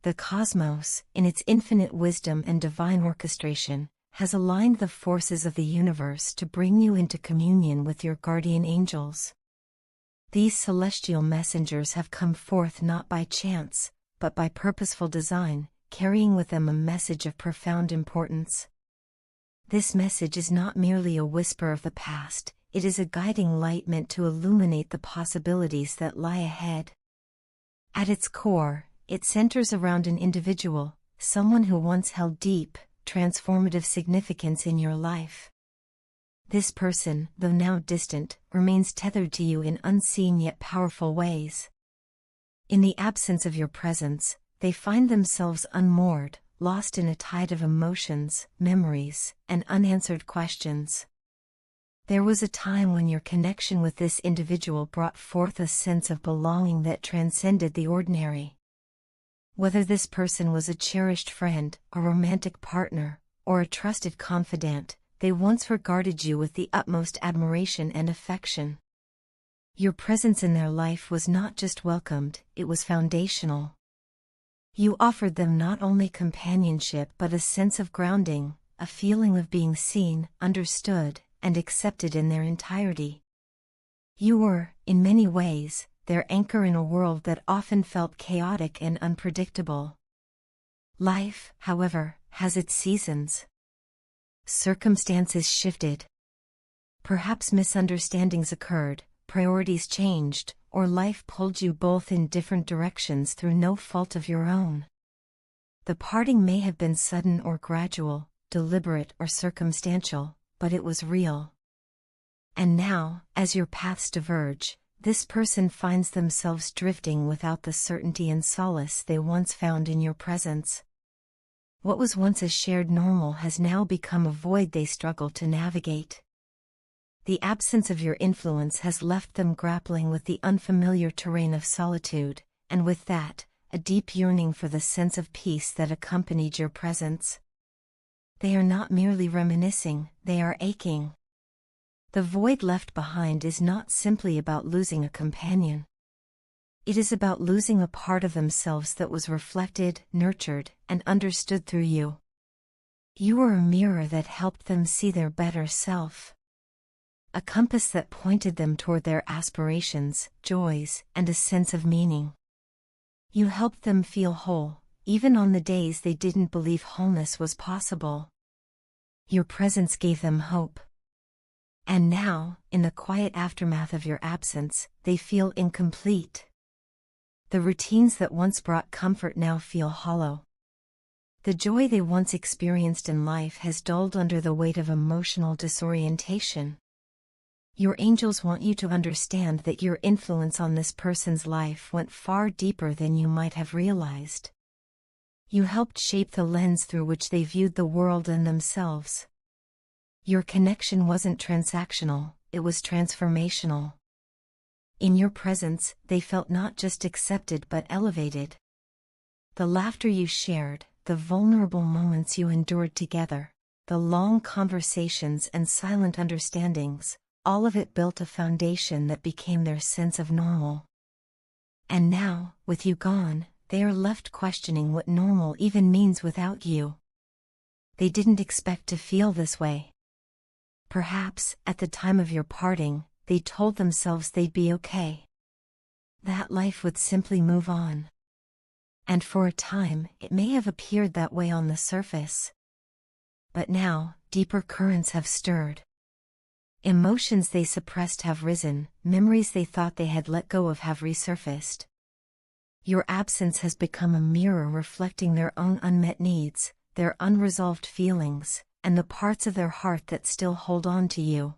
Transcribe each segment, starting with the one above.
The cosmos, in its infinite wisdom and divine orchestration, has aligned the forces of the universe to bring you into communion with your guardian angels. These celestial messengers have come forth not by chance, but by purposeful design, carrying with them a message of profound importance. This message is not merely a whisper of the past, it is a guiding light meant to illuminate the possibilities that lie ahead. At its core, it centers around an individual, someone who once held deep, transformative significance in your life. This person, though now distant, remains tethered to you in unseen yet powerful ways. In the absence of your presence, they find themselves unmoored, lost in a tide of emotions, memories, and unanswered questions. There was a time when your connection with this individual brought forth a sense of belonging that transcended the ordinary. Whether this person was a cherished friend, a romantic partner, or a trusted confidant, they once regarded you with the utmost admiration and affection. Your presence in their life was not just welcomed, it was foundational. You offered them not only companionship but a sense of grounding, a feeling of being seen, understood, and accepted in their entirety. You were, in many ways, their anchor in a world that often felt chaotic and unpredictable. Life, however, has its seasons. Circumstances shifted. Perhaps misunderstandings occurred, priorities changed, or life pulled you both in different directions through no fault of your own. The parting may have been sudden or gradual, deliberate or circumstantial, but it was real. And now, as your paths diverge, this person finds themselves drifting without the certainty and solace they once found in your presence. What was once a shared normal has now become a void they struggle to navigate. The absence of your influence has left them grappling with the unfamiliar terrain of solitude, and with that, a deep yearning for the sense of peace that accompanied your presence. They are not merely reminiscing, they are aching. The void left behind is not simply about losing a companion. It is about losing a part of themselves that was reflected, nurtured, and understood through you. You were a mirror that helped them see their better self. A compass that pointed them toward their aspirations, joys, and a sense of meaning. You helped them feel whole, even on the days they didn't believe wholeness was possible. Your presence gave them hope. And now, in the quiet aftermath of your absence, they feel incomplete. The routines that once brought comfort now feel hollow. The joy they once experienced in life has dulled under the weight of emotional disorientation. Your angels want you to understand that your influence on this person's life went far deeper than you might have realized. You helped shape the lens through which they viewed the world and themselves. Your connection wasn't transactional, it was transformational. In your presence, they felt not just accepted but elevated. The laughter you shared, the vulnerable moments you endured together, the long conversations and silent understandings, all of it built a foundation that became their sense of normal. And now, with you gone, they are left questioning what normal even means without you. They didn't expect to feel this way. Perhaps, at the time of your parting, they told themselves they'd be okay. That life would simply move on. And for a time, it may have appeared that way on the surface. But now, deeper currents have stirred. Emotions they suppressed have risen, memories they thought they had let go of have resurfaced. Your absence has become a mirror reflecting their own unmet needs, their unresolved feelings, and the parts of their heart that still hold on to you.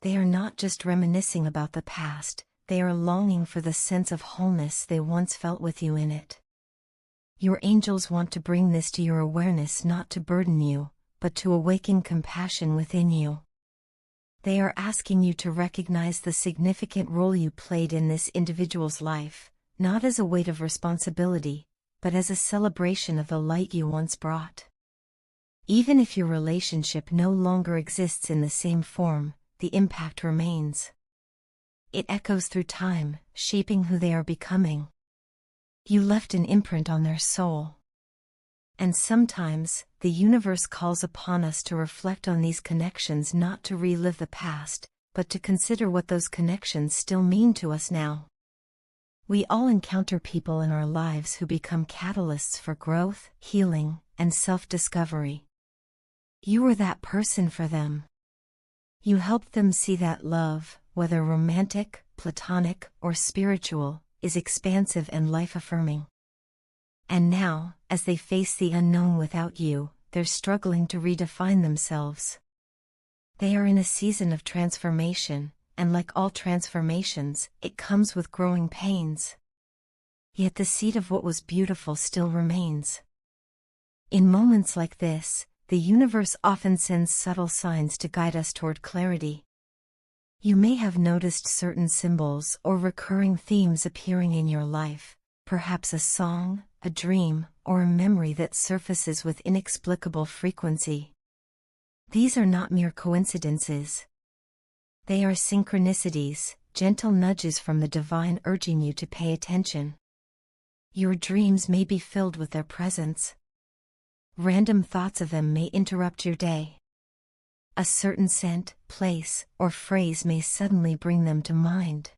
They are not just reminiscing about the past, they are longing for the sense of wholeness they once felt with you in it. Your angels want to bring this to your awareness, not to burden you, but to awaken compassion within you. They are asking you to recognize the significant role you played in this individual's life, not as a weight of responsibility, but as a celebration of the light you once brought. Even if your relationship no longer exists in the same form, the impact remains. It echoes through time, shaping who they are becoming. You left an imprint on their soul. And sometimes, the universe calls upon us to reflect on these connections, not to relive the past, but to consider what those connections still mean to us now. We all encounter people in our lives who become catalysts for growth, healing, and self-discovery. You were that person for them. You helped them see that love, whether romantic, platonic, or spiritual, is expansive and life-affirming. And now, as they face the unknown without you, they're struggling to redefine themselves. They are in a season of transformation, and like all transformations, it comes with growing pains. Yet the seed of what was beautiful still remains. In moments like this, the universe often sends subtle signs to guide us toward clarity. You may have noticed certain symbols or recurring themes appearing in your life, perhaps a song, a dream, or a memory that surfaces with inexplicable frequency. These are not mere coincidences. They are synchronicities, gentle nudges from the divine urging you to pay attention. Your dreams may be filled with their presence. Random thoughts of them may interrupt your day. A certain scent, place, or phrase may suddenly bring them to mind.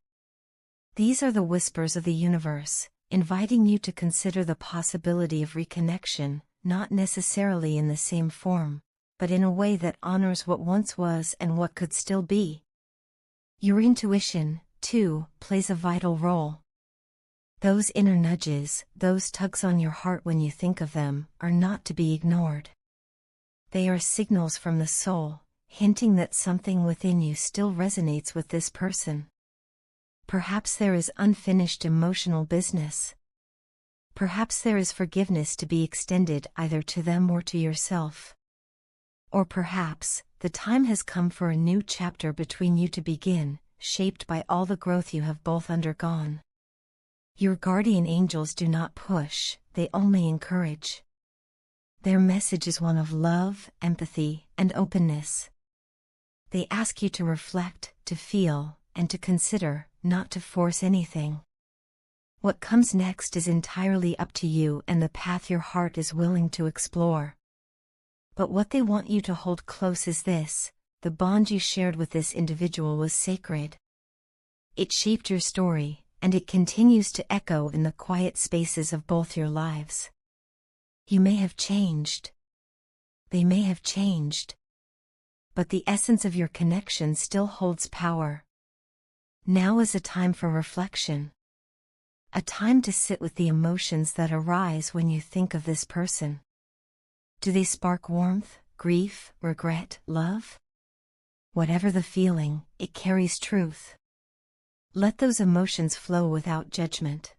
These are the whispers of the universe, inviting you to consider the possibility of reconnection, not necessarily in the same form, but in a way that honors what once was and what could still be. Your intuition, too, plays a vital role. Those inner nudges, those tugs on your heart when you think of them, are not to be ignored. They are signals from the soul, hinting that something within you still resonates with this person. Perhaps there is unfinished emotional business. Perhaps there is forgiveness to be extended either to them or to yourself. Or perhaps, the time has come for a new chapter between you to begin, shaped by all the growth you have both undergone. Your guardian angels do not push, they only encourage. Their message is one of love, empathy, and openness. They ask you to reflect, to feel, and to consider, not to force anything. What comes next is entirely up to you and the path your heart is willing to explore. But what they want you to hold close is this: the bond you shared with this individual was sacred. It shaped your story, and it continues to echo in the quiet spaces of both your lives. You may have changed. They may have changed. But the essence of your connection still holds power. Now is a time for reflection. A time to sit with the emotions that arise when you think of this person. Do they spark warmth, grief, regret, love? Whatever the feeling, it carries truth. Let those emotions flow without judgment.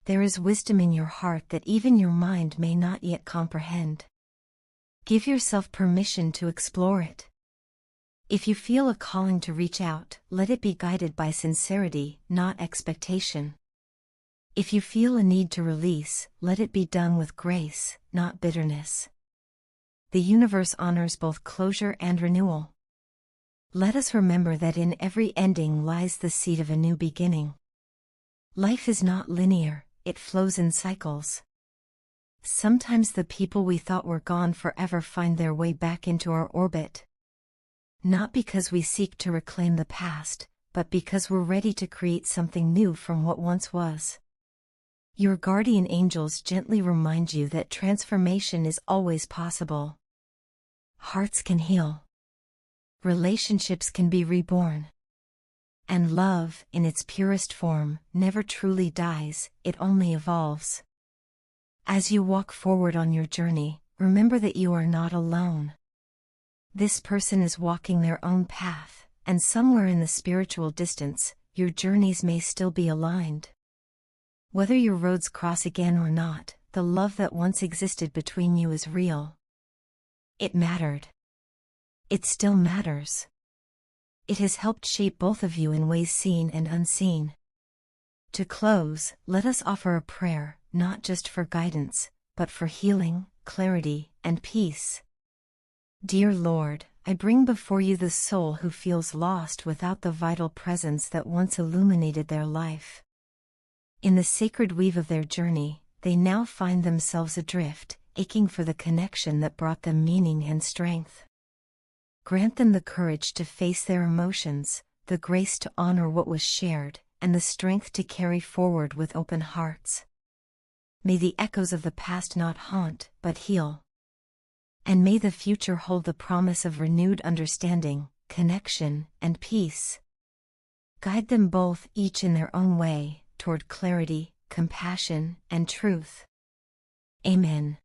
There is wisdom in your heart that even your mind may not yet comprehend. Give yourself permission to explore it. If you feel a calling to reach out, let it be guided by sincerity, not expectation. If you feel a need to release, let it be done with grace, not bitterness. The universe honors both closure and renewal. Let us remember that in every ending lies the seed of a new beginning. Life is not linear, it flows in cycles. Sometimes the people we thought were gone forever find their way back into our orbit. Not because we seek to reclaim the past, but because we're ready to create something new from what once was. Your guardian angels gently remind you that transformation is always possible. Hearts can heal. Relationships can be reborn. And love, in its purest form, never truly dies, it only evolves. As you walk forward on your journey, remember that you are not alone. This person is walking their own path, and somewhere in the spiritual distance, your journeys may still be aligned. Whether your roads cross again or not, the love that once existed between you is real. It mattered. It still matters. It has helped shape both of you in ways seen and unseen. To close, let us offer a prayer, not just for guidance, but for healing, clarity, and peace. Dear Lord, I bring before you the soul who feels lost without the vital presence that once illuminated their life. In the sacred weave of their journey, they now find themselves adrift, aching for the connection that brought them meaning and strength. Grant them the courage to face their emotions, the grace to honor what was shared, and the strength to carry forward with open hearts. May the echoes of the past not haunt, but heal. And may the future hold the promise of renewed understanding, connection, and peace. Guide them both, each in their own way, toward clarity, compassion, and truth. Amen.